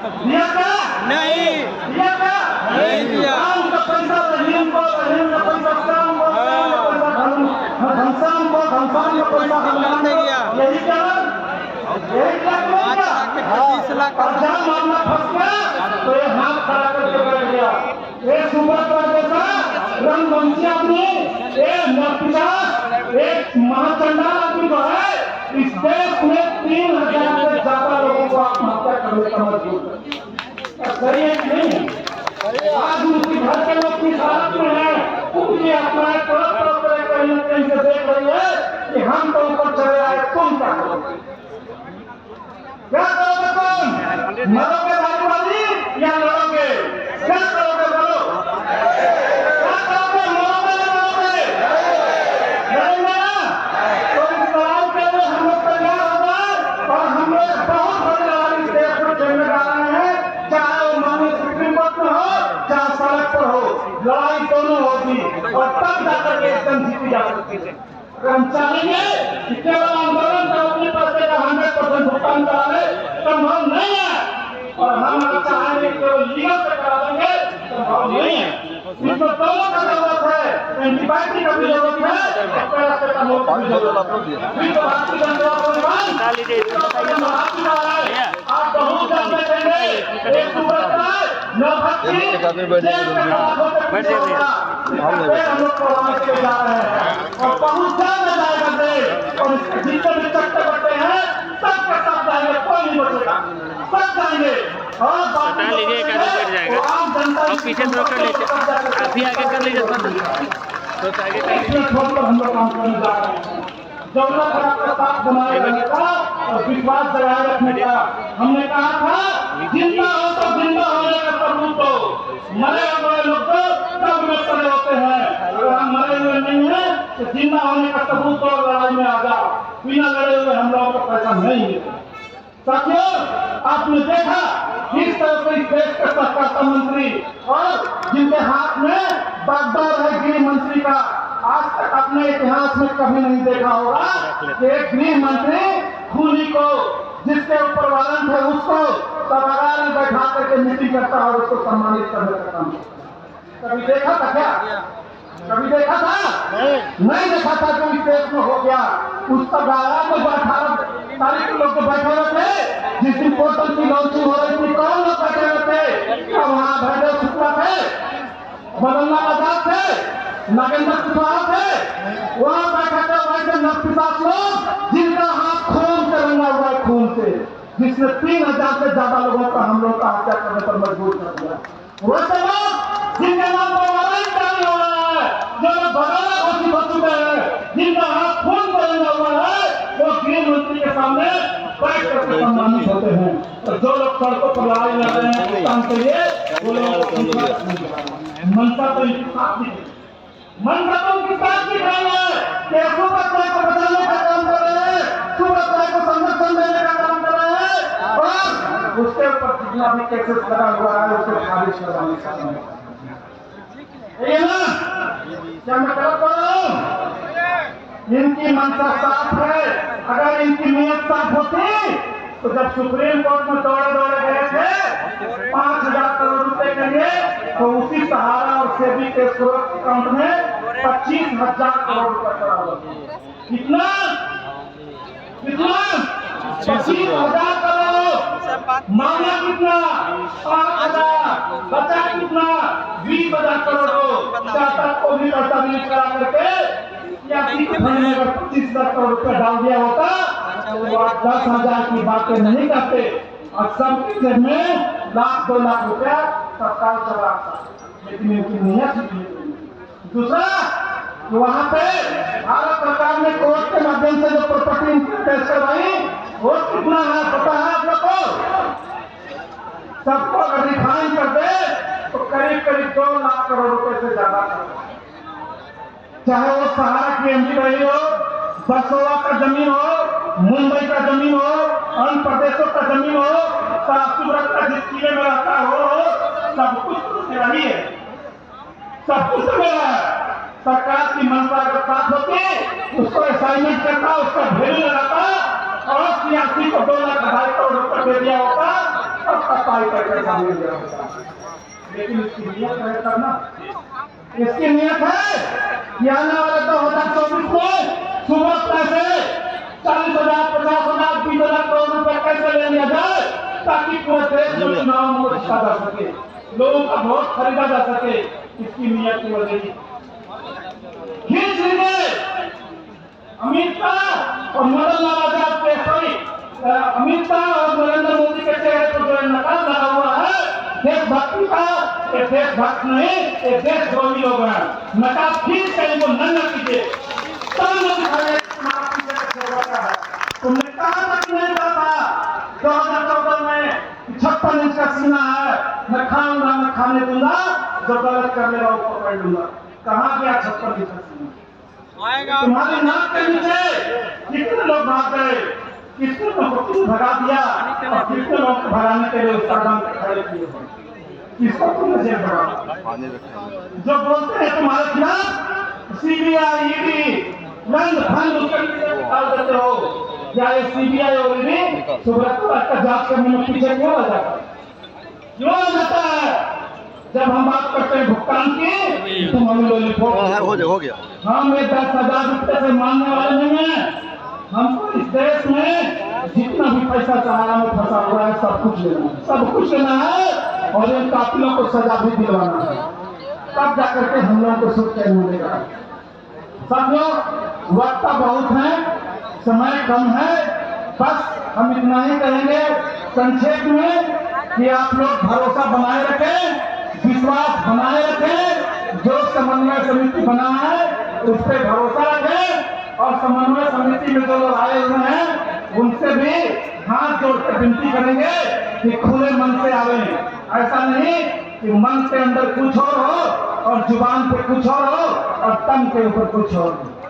दिया क्या? नहीं दिया क्या? नहीं दिया। काम का पैसा रहीम को, रहीम का पैसा श्याम को, श्याम का पैसा घनश्याम को, घनश्याम का पैसा हनुमान को। यही क्या? यही क्या? 5 लाख और जब मामला फंस गया तो ये हाथ खड़ा करके बैठ गया। ये सुबह कर देता रंगवंशी आदमी, एक नरपिशाच, एक महाचंडाल आदमी जो है इस देश में 3000 से ज्यादा लोगों को आत्महत्या करने का मजबूर है। सही है कि नहीं? आज उनकी घर के लोग किस हालत में है, उनकी आत्माएं तरफ तरफ कहीं न कहीं से देख रही है कि हम तो ऊपर चले आए, तुम क्या करोगे? क्या करोगे तुम? मरोगे भाईवाली या लड़ोगे? क्या करोगे बोलो? क्या करोगे? मरोगे या लड़ोगे? लड़ेंगे ना? तो इस लड़ाई के लिए हम लोग तैयार हो जाए और हम लोग बहुत बड़ी लड़ाई इस देश में खेलने जा रहे हैं। चाहे वो माननीय सुप्रीम कोर्ट में हो, चाहे सड़क पर हो, लड़ाई दोनों होगी और तब जाकर के एकदम जीती जा सकती है। हम चाहेंगे कि केवल आंदोलन से अपने पैसे का 100% भुगतान कराने संभव नहीं है और हम चाहेंगे केवल लीगल से करा देंगे संभव नहीं है। इसमें दोनों का जरूरत है, एंटीबायोटिक का भी जरूरत है और पैरासिटामोल की भी जरूरत है। विश्व भारती जनता परिवार आप बहुत जानते देंगे एक सुपरस्टार न भक्ति हम लोग प्रवास के जा रहे हैं और बहुत ज्यादा जाएगा देश और जितने भी चट्टे बट्टे हैं सबके सब जाएंगे, कोई नहीं बचेगा, सब जाएंगे। और बता लीजिए एक आदमी बैठ जाएगा और पीछे थोड़ा कर लीजिए, अभी आगे कर लीजिए तो आगे कर लीजिए। हम लोग काम करने जा रहे हैं, जरूरत है आपका साथ बनाए रखने का और विश्वास जगाए रखने का। हमने कहा था जिंदा हो तो जिंदा होने का सबूत हो, मरे हुए लोग तो सब में पड़े होते हैं, अगर हम मरे हुए नहीं है तो जिंदा होने का सबूत हो, लड़ाई में आ जाओ। बिना लड़े हुए हम लोगों को पैसा नहीं मिलेगा। साथियों, आपने देखा किस तरह से इस देश के सहकारिता मंत्री और जिनके हाथ में बागडोर है गृह मंत्री का, आज तक अपने इतिहास में कभी नहीं देखा होगा कि एक गृह मंत्री खूनी को जिसके ऊपर वारंट है उसको सभागार में बैठा करके मीटिंग करता और उसको सम्मानित करने का काम करता। कभी देखा था क्या? कभी देखा था? नहीं देखा था। जो इस देश में हो गया उस सभागार में 18 तारीख को लोग बैठे हुए थे, जिस दिन पोर्टल की लॉन्चिंग हो रही थी, कौन लोग बैठे हुए थे? वहाँ भैरव शुक्ला थे, बदलना आजाद थे, नागेंद्र कुशवाहा थे, वहाँ बैठे थे वैसे नरपिशाच लोग जिनका हाथ खून से रंगा हुआ है, खून से, जिसने 3000 से ज्यादा लोगों का हम लोग का हत्या करने पर मजबूर कर दिया। वैसे लोग जिनके नाम पर वारंट जारी हो रहा है, जो लोग भगाना घोषित हो चुके हैं, जिनका हाथ खून से रंगा हुआ है, वो गृह मंत्री के सामने बैठ करके सम्मानित होते हैं। और जो लोग सड़कों पर लड़ाई लड़ रहे हैं काम के लिए, वो लोग मनसा तो इनकी साथ दिख रही है, मनसा तो उनकी साथ दिख रही है कि सुबह को बचाने का काम कर रहे हैं, सुबह को संरक्षण देने का काम कर रहे हैं और उसके ऊपर जितना भी केसेस लगा हुआ है उसे खारिज करवाने का काम। ये ना क्या मैं गलत बोल रहा हूँ? इनकी मंशा साफ है। अगर इनकी नीयत साफ होती तो जब सुप्रीम कोर्ट में दौड़े दौड़े गए थे 5000 करोड़ रुपए के लिए, तो उसी सहारा और सेबी के अकाउंट में 25,000 करोड़ रुपए चढ़ा हुआ। कितना? कितना? 25,000 करोड़। मांगा कितना? 5,000। बचा कितना? 20,000 करोड़ हो। चाचा को भी पैसा रिलीज करा करके या 25,000 करोड़ रुपया डाल दिया होता तो आप 10,000 की बातें नहीं करते और सब में लाख 2 लाख रुपया सरकार चलाता। लेकिन इनकी नीयत ही। दूसरा, वहाँ पे भारत सरकार ने कोर्ट के माध्यम से जो प्रॉपर्टी पेश करवाई वो कितना है पता है आप लोग को? सबको अगर रिफाइन कर दे तो करीब करीब 2 लाख करोड़ रुपए से ज्यादा कर, चाहे वो सहारा की एमपी रही हो, बरसोवा का जमीन हो, मुंबई का जमीन हो, अन्य प्रदेशों का जमीन हो, सासुरत का जिस किले में रहता हो, सब कुछ तो मेरा ही है, सब कुछ तो मेरा है। सरकार की मंशा अगर साथ होती उसको असाइनमेंट करता, उसका वैल्यू लगाता और सियासी को 2 लाख 2.5 करोड़ रुपए दे दिया होता, तब तक पढ़ाई करके सामने दिया होता है। लेकिन इसकी नियत है करना, इसकी नियत है कि आने वाले 2024 में सुबह पैसे 40,000, 50,000, 20,000 करोड़ रुपए कैसे ले लिया जाए ताकि पूरे देश में चुनाव में हिस्सा जा सके, लोगों का वोट खरीदा जा सके। इसकी नियत की वजह खींच लीजिए अमित शाह और मदन लाल आजाद के, सॉरी अमित शाह और नरेंद्र मोदी के चेहरे पर जो नकाब लगा हुआ है देशभक्ति का, ये देशभक्त नहीं, ये देशद्रोही लोग हैं। नकाब खींच कर इनको नंगा कीजिए, सामने दिखाइए तुमने कहा तक नहीं कहा था 2014 में 56 इंच का सीना है, मैं खाऊंगा मैं खाने दूंगा, जो गलत कर लेगा वो पकड़ लूंगा। कहाँ गया 56 इंच का सीना? तुम्हारी नाक के नीचे कितने लोग भाग गए, कितने लोगों को भगा दिया और कितने लोग को भगाने के लिए उस कदम खड़े किए, किसको तुमने जेल भगा? जो बोलते हैं तुम्हारे खिलाफ सीबीआई ईडी लंड फंड उसके पीछे निकाल देते हो, या ये सीबीआई और ईडी सुब्रत का जांच करने में पीछे क्यों आ जाता है? क्यों आ जाता है? जब हम बात करते हैं भुगतान की तो हमें हो गया, हम ये 10,000 रुपये से मानने वाले नहीं है। हमको इस देश में जितना भी पैसा चाहा में फंसा हुआ है सब कुछ लेना है, सब कुछ लेना है और इन कातिलों को सजा भी दिलवाना है, तब जाकर के हम लोगों को सुख चैन मिलेगा। सब लोग वक्त बहुत है, समय कम है, बस हम इतना ही कहेंगे संक्षेप में कि आप लोग भरोसा बनाए रखें, विश्वास बनाए रखें, जो समन्वय समिति बना है उस पर भरोसा रखें और समन्वय समिति में जो लोग आए हुए हैं उनसे भी हाथ जोड़कर विनती करेंगे कि खुले मन से आवे, ऐसा नहीं कि मन के अंदर कुछ और हो और जुबान पे कुछ और हो और तन के ऊपर कुछ और हो।